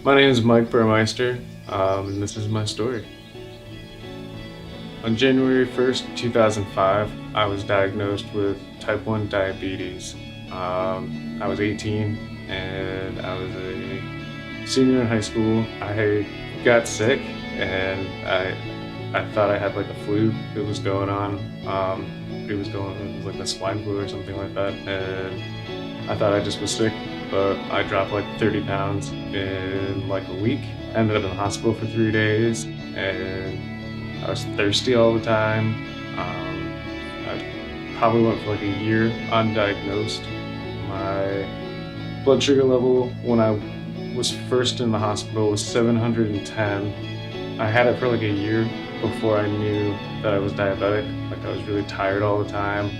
My name is Mike Buhrmeister, and this is my story. On January 1st, 2005, I was diagnosed with type 1 diabetes. I was 18 and I was a senior in high school. I got sick and I thought I had like a flu that was going on. It was like a swine flu or something like that, and I thought I just was sick, but I dropped like 30 pounds in like a week. I ended up in the hospital for 3 days, and I was thirsty all the time. I probably went for like a year undiagnosed. My blood sugar level when I was first in the hospital was 710. I had it for like a year before I knew that I was diabetic. Like I was really tired all the time.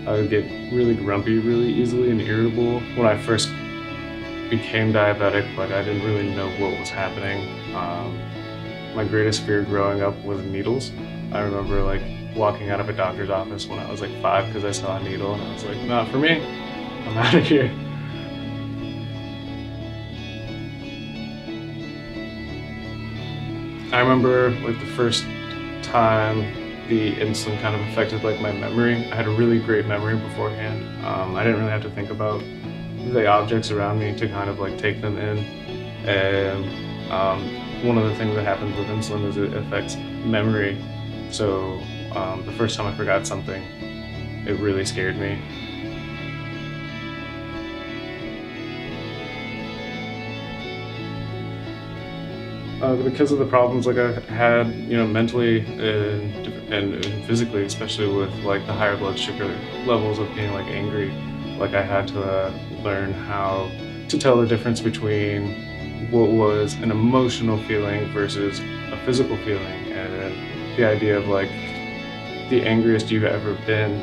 I would get really grumpy really easily and irritable. When I first became diabetic, like I didn't really know what was happening. My greatest fear growing up was needles. I remember like walking out of a doctor's office when I was like 5 because I saw a needle and I was like, not for me, I'm out of here. I remember like the first time the insulin kind of affected like my memory. I had a really great memory beforehand. I didn't really have to think about the objects around me to kind of like take them in. And one of the things that happens with insulin is it affects memory. So the first time I forgot something, it really scared me. Because of the problems like I had, mentally and physically, especially with like the higher blood sugar levels of being like angry, like I had to learn how to tell the difference between what was an emotional feeling versus a physical feeling, and the idea of like the angriest you've ever been,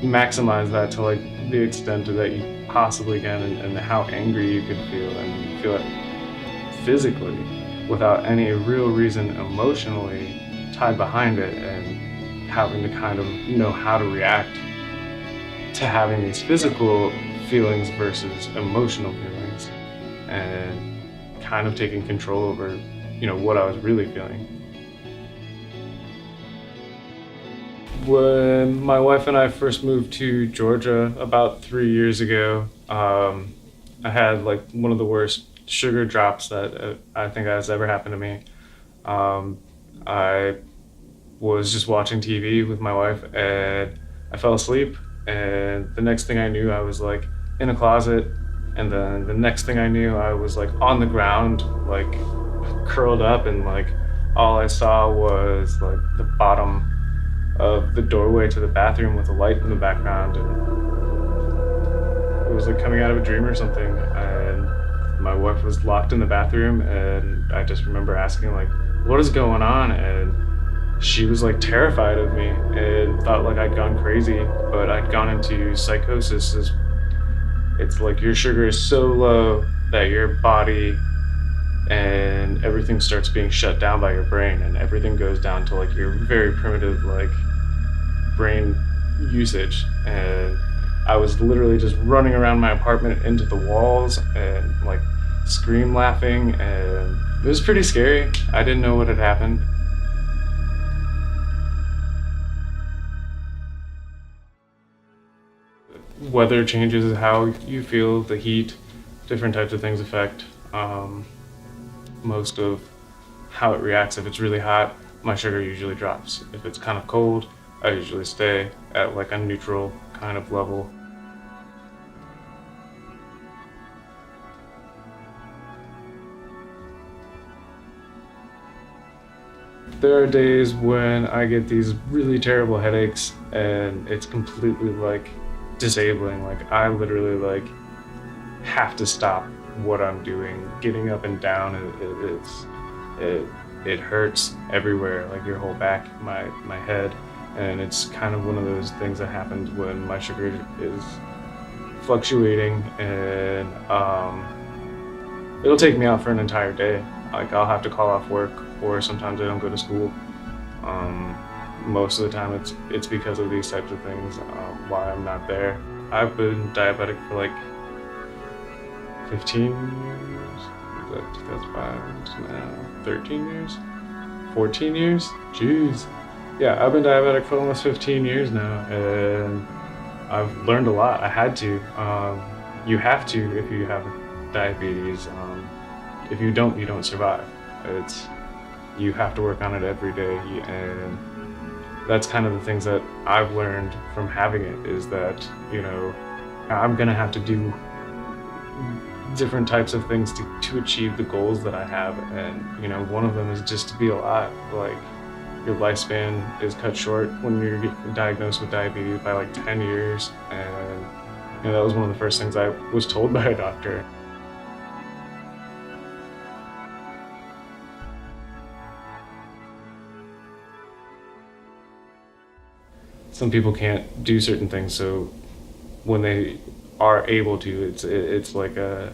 maximize that to like the extent that you possibly can, and how angry you could feel and feel it physically without any real reason emotionally tied behind it, and having to kind of know how to react to having these physical feelings versus emotional feelings, and kind of taking control over what I was really feeling. When my wife and I first moved to Georgia about 3 years ago, I had like one of the worst sugar drops that I think has ever happened to me. I was just watching TV with my wife and I fell asleep, and the next thing I knew I was like in a closet, and then the next thing I knew I was like on the ground, like curled up, and like all I saw was like the bottom of the doorway to the bathroom with a light in the background, and it was like coming out of a dream or something. And my wife was locked in the bathroom, and I just remember asking like, what is going on? And she was like terrified of me and thought like I'd gone crazy, but I'd gone into psychosis. It's like your sugar is so low that your body and everything starts being shut down by your brain, and everything goes down to like your very primitive like brain usage. And I was literally just running around my apartment into the walls and like scream laughing, and it was pretty scary. I didn't know what had happened. Weather changes how you feel, the heat, different types of things affect most of how it reacts. If it's really hot, my sugar usually drops. If it's kind of cold, I usually stay at like a neutral kind of level. There are days when I get these really terrible headaches and it's completely like disabling. Like I literally like have to stop what I'm doing. Getting up and down, it hurts everywhere, like your whole back, my head. And it's kind of one of those things that happens when my sugar is fluctuating, and it'll take me out for an entire day. Like I'll have to call off work, or sometimes I don't go to school. Most of the time it's because of these types of things why I'm not there. I've been diabetic for like 15 years. Was that 2005? Now 13 years? 14 years? Jeez. Yeah, I've been diabetic for almost 15 years now, and I've learned a lot. I had to. You have to if you have diabetes. If you don't survive. You have to work on it every day, and that's kind of the things that I've learned from having it, is that, I'm gonna have to do different types of things to achieve the goals that I have, and one of them is just to be alive. Like, your lifespan is cut short when you're diagnosed with diabetes by like 10 years, and that was one of the first things I was told by a doctor. Some people can't do certain things, so when they are able to, it's like I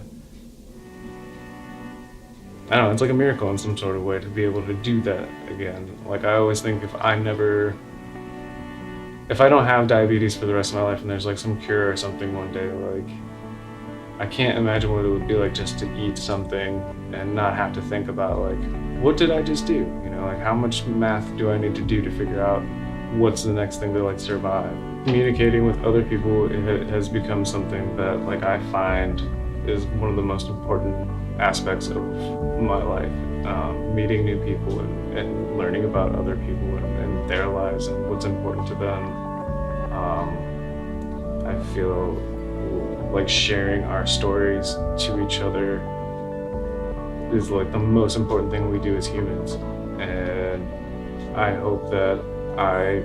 don't know, it's like a miracle in some sort of way to be able to do that again. Like, I always think if I don't have diabetes for the rest of my life and there's like some cure or something one day, like, I can't imagine what it would be like just to eat something and not have to think about, like, what did I just do? Like, how much math do I need to do to figure out what's the next thing to like survive? Communicating with other people, it has become something that, like, I find is one of the most important aspects of my life. Meeting new people and learning about other people and their lives and what's important to them. I feel like sharing our stories to each other is like the most important thing we do as humans. And I hope that I,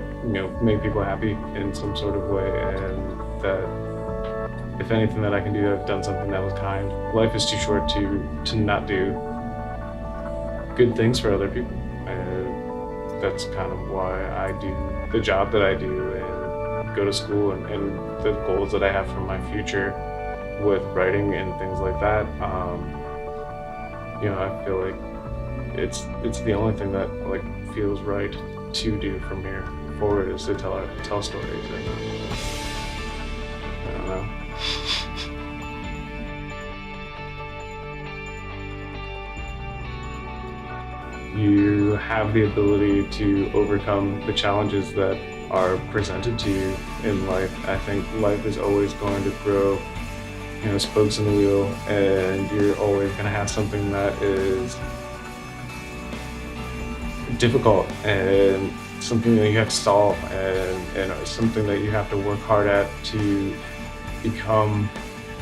make people happy in some sort of way, and that if anything that I can do, I've done something that was kind. Life is too short to not do good things for other people, and that's kind of why I do the job that I do and go to school, and the goals that I have for my future with writing and things like that. I feel like it's the only thing that like feels right to do from here forward, is to tell stories. And I don't know. You have the ability to overcome the challenges that are presented to you in life. I think life is always going to throw, spokes in the wheel, and you're always going to have something that is difficult and something that you have to solve, and something that you have to work hard at to become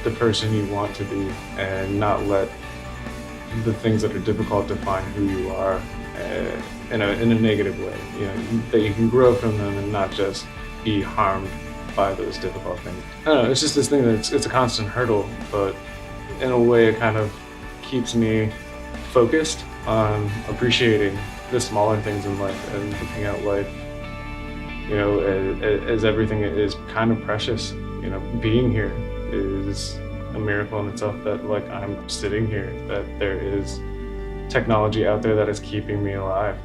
the person you want to be, and not let the things that are difficult define who you are in a negative way. That you can grow from them and not just be harmed by those difficult things. I don't know, it's just this thing that it's a constant hurdle, but in a way it kind of keeps me focused on appreciating the smaller things in life and looking at life, as everything is kind of precious. Being here is a miracle in itself, that like I'm sitting here, that there is technology out there that is keeping me alive.